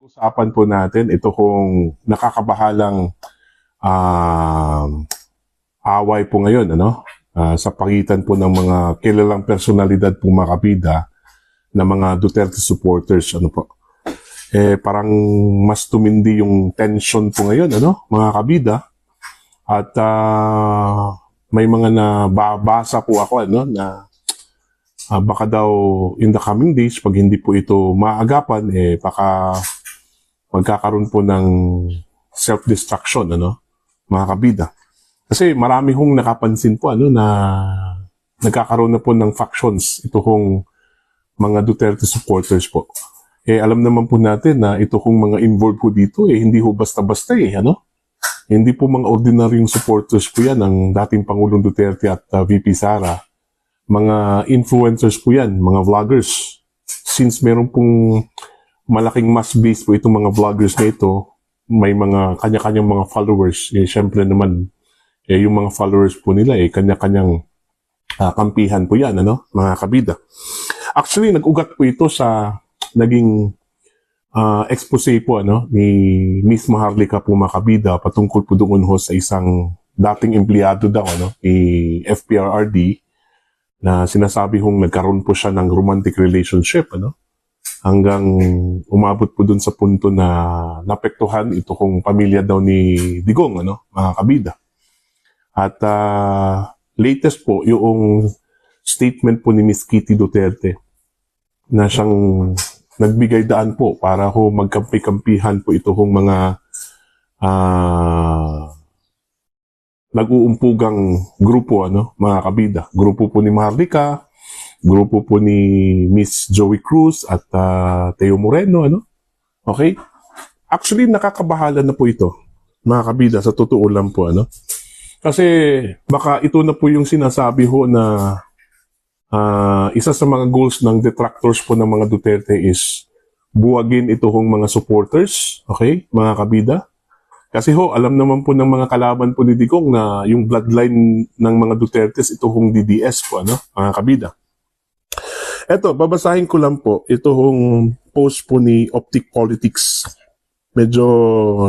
Usapan po natin ito kung nakakabahalang away po ngayon sa pagitan po ng mga kilalang personalidad po mga kabida na mga Duterte supporters parang mas tumindi yung tension po ngayon mga kabida at may mga nababasa po ako na baka daw in the coming days pag hindi po ito maagapan baka magkakaroon po ng self-destruction, mga kabida. Kasi marami hong nakapansin po, na nagkakaroon na po ng factions, ito hong mga Duterte supporters po. Alam naman po natin na ito hong mga involved po dito, hindi ho basta-basta Hindi po mga ordinaryong supporters po yan ng dating Pangulong Duterte at VP Sara. Mga influencers po yan, mga vloggers. Since meron pong malaking mass base po itong mga vloggers na ito, may mga kanya-kanyang mga followers. Syempre naman, yung mga followers po nila, kanya-kanyang kampihan po yan, mga kabida. Actually, nag-ugat po ito sa naging expose po ni Miss Maharlika po mga kabida patungkol po doon ho sa isang dating empleyado daw ni FPRRD na sinasabi hong nagkaroon po siya ng romantic relationship, hanggang umabot po dun sa punto na napektuhan ito kong pamilya daw ni Digong, mga kabida. At latest po, yung statement po ni Miss Kitty Duterte na siyang nagbigay daan po para ho magkampi-kampihan po ito kong mga nag-uumpugang grupo, mga kabida. Grupo po ni Maharlika, grupo po ni Miss Joey Cruz at Teo Moreno, Okay? Actually, nakakabahala na po ito, mga kabida, sa totoo lang po, Kasi, baka ito na po yung sinasabi ho na isa sa mga goals ng detractors po ng mga Duterte is buwagin ito hong mga supporters, okay, mga kabida. Kasi alam naman po ng mga kalaban po ni Digong na yung bloodline ng mga Dutertes, ito hong DDS po, mga kabida. Eto, babasahin ko lang po itong post po ni Optic Politics. Medyo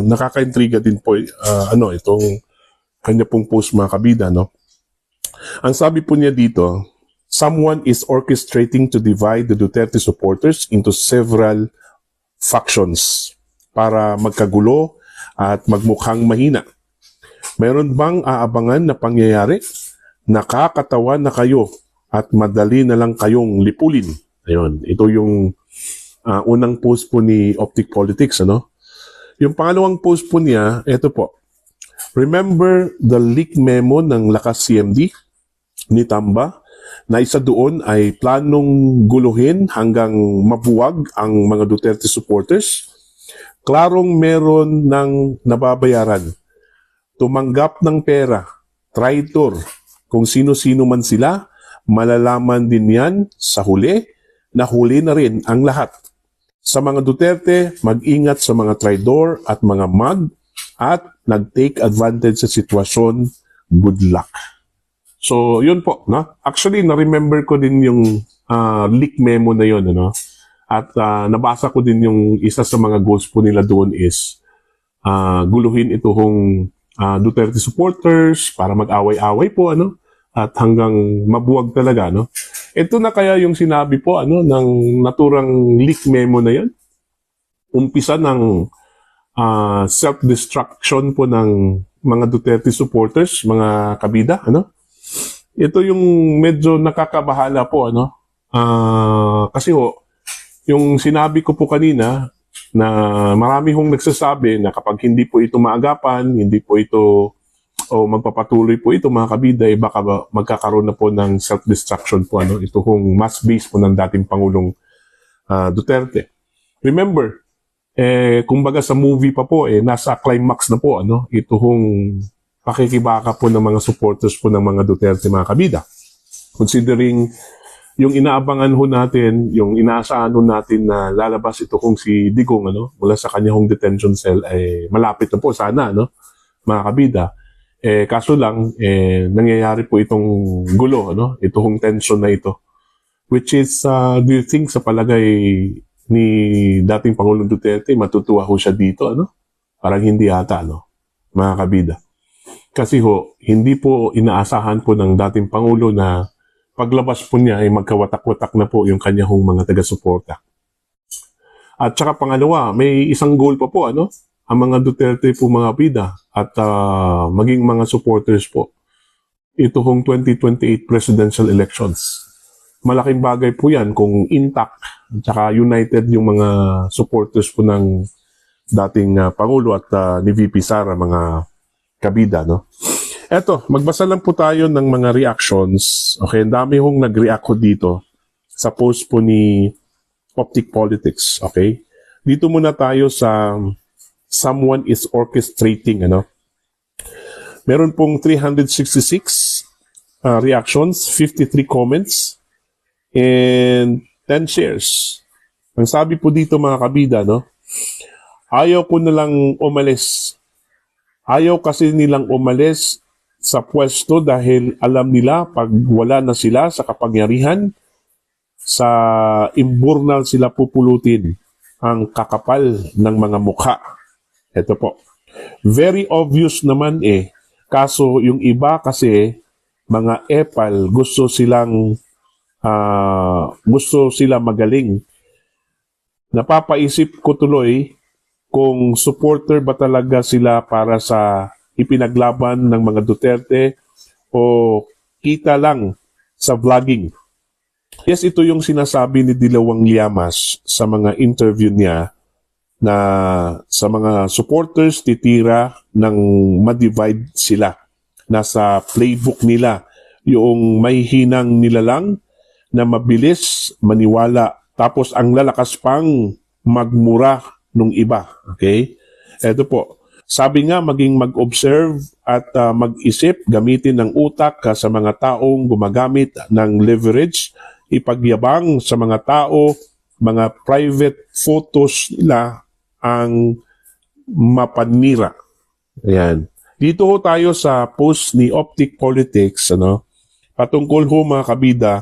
nakaka-intriga din po itong kanya pong post mga kabida, Ang sabi po niya dito, someone is orchestrating to divide the Duterte supporters into several factions para magkagulo at magmukhang mahina. Meron bang aabangan na pangyayari? Nakakatawa na kayo at madali na lang kayong lipulin. Ayun, ito yung unang post po ni Optic Politics, Yung pangalawang post po niya, ito po. Remember the leak memo ng Lakas CMD ni Tamba na isa doon ay planong guluhin hanggang mabuwag ang mga Duterte supporters? Klarong meron ng nababayaran, tumanggap ng pera, traitor, kung sino-sino man sila, malalaman din yan sa huli, na huli na rin ang lahat. Sa mga Duterte, mag-ingat sa mga traidor at mga at nag-take advantage sa sitwasyon. Good luck. So, yun po. Actually, na-remember ko din yung leak memo na yun. At nabasa ko din yung isa sa mga goals po nila doon is guluhin itong Duterte supporters para mag-away-away po, at hanggang mabuwag talaga, Ito na kaya yung sinabi po, ng naturang leak memo na yan. Umpisa ng self-destruction po ng mga Duterte supporters, mga kabida, Ito yung medyo nakakabahala po, kasi yung sinabi ko po kanina na marami hong nagsasabi na kapag hindi po ito maagapan, hindi po ito magpapatuloy po ito mga kabida, baka magkakaroon na po ng self-destruction po, ito hong mass base po ng dating Pangulong Duterte. Remember, kumbaga sa movie pa po, nasa climax na po, ito hong pakikibaka po ng mga supporters po ng mga Duterte mga kabida. Considering yung inaabangan ho natin, yung inaasahan ho natin na lalabas ito kung si Digong, mula sa kanyang detention cell, malapit na po sana, mga kabida. Kaso lang, nangyayari po itong gulo, itong tension na ito. Which is, do you think sa palagay ni dating Pangulong Duterte, matutuwa ho siya dito, ano? Parang hindi ata, ano, mga kabida. Kasi ho, hindi po inaasahan po ng dating Pangulo na paglabas po niya ay magkawatak-watak na po yung kanya hong mga taga-suporta. At saka pangalawa, may isang goal pa po, ano? Ang mga Duterte po mga bida at maging mga supporters po. Ito hong 2028 presidential elections. Malaking bagay po yan kung intact at saka united yung mga supporters po ng dating Pangulo at ni VP Sara, mga kabida, no? Eto, magbasa lang po tayo ng mga reactions. Okay, ang dami hong nag-react ko dito sa post po ni Optic Politics, okay? Dito muna tayo sa someone is orchestrating, ano? Meron pong 366 reactions, 53 comments, and 10 shares. Ang sabi po dito mga kabida, no? Ayaw ko nalang umalis. Ayaw kasi nilang umalis sa pwesto dahil alam nila pag wala na sila sa kapangyarihan, sa imburnal sila pupulutin ang kakapal ng mga mukha. Ito po. Very obvious naman eh. Kaso yung iba kasi mga epal gusto sila magaling. Napapaisip ko tuloy kung supporter ba talaga sila para sa ipinaglaban ng mga Duterte o kita lang sa vlogging. Yes, ito yung sinasabi ni Dilawang Llamas sa mga interview niya na sa mga supporters titira ng ma-divide sila. Nasa playbook nila yung may hinang nilalang na mabilis maniwala tapos ang lalakas pang magmura nung iba. Okay? Ito po. Sabi nga maging mag-observe at mag-isip, gamitin ng utak sa mga taong gumagamit ng leverage, ipagyabang sa mga tao, mga private photos nila ang mapanira. Ayan. Dito ho tayo sa post ni Optic Politics, ano? Patungkol ho mga kabida,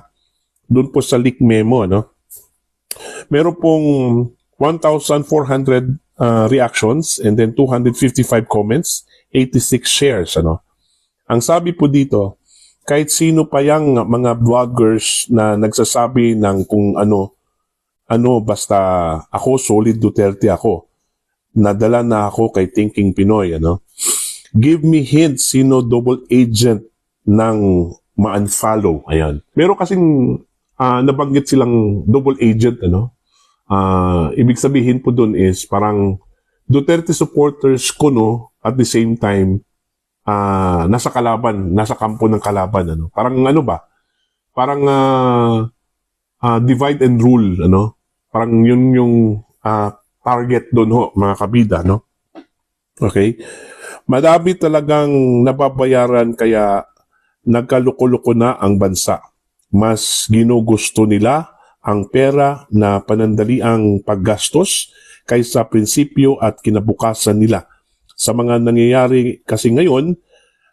doon po sa leak memo, ano? Meron pong 1,400 reactions and then 255 comments, 86 shares, ano? Ang sabi po dito, kahit sino pa yang mga vloggers na nagsasabi ng kung ano, basta ako, solid Duterte ako. Nadala na ako kay Thinking Pinoy, ano? Give me hints sino double agent ng ma-unfollow. Ayan. Meron kasing nabanggit silang double agent, ano? Ibig sabihin po dun is parang Duterte supporters kuno at the same time nasa kalaban, nasa kampo ng kalaban, ano? Parang ano ba? Parang divide and rule, ano? Parang yun yung target doon ho, mga kabida, no? Okay? Madami talagang nababayaran kaya nagkaluko-luko na ang bansa. Mas ginugusto nila ang pera na panandaliang paggastos kaysa prinsipyo at kinabukasan nila. Sa mga nangyayari kasi ngayon,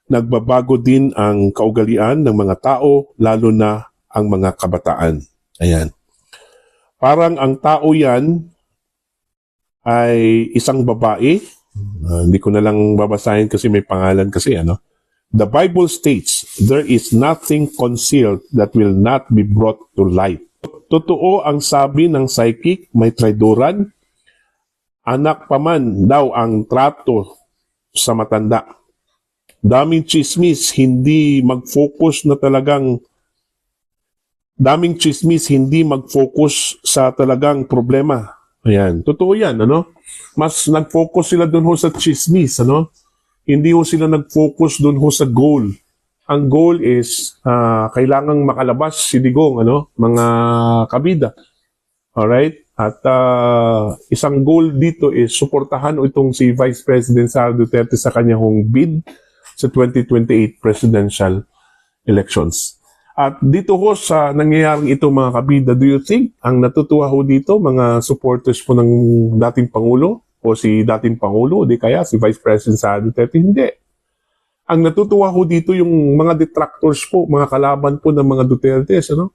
nagbabago din ang kaugalian ng mga tao, lalo na ang mga kabataan. Ayan. Parang ang tao yan ay isang babae. Hindi ko na lang babasahin kasi may pangalan kasi, ano? The Bible states, there is nothing concealed that will not be brought to light. Totoo ang sabi ng psychic, may traidoran. Anak pa man daw ang trato sa matanda. Daming chismis, hindi mag-focus sa talagang problema. Ayan, totoo yan, ano? Mas nag-focus sila dun ho sa chismis, ano? Hindi ho sila nag-focus dun ho sa goal. Ang goal is, kailangang makalabas si Digong, ano? Mga kabida. Alright? At isang goal dito is suportahan itong si Vice President Sara Duterte sa kanyang bid sa 2028 presidential elections. At dito ho sa nangyayaring ito mga kabida, do you think ang natutuwa ho dito mga supporters po ng dating Pangulo o si dating Pangulo o di kaya si Vice President Sara Duterte? Hindi. Ang natutuwa ho dito yung mga detractors po, mga kalaban po ng mga Duterte, ano?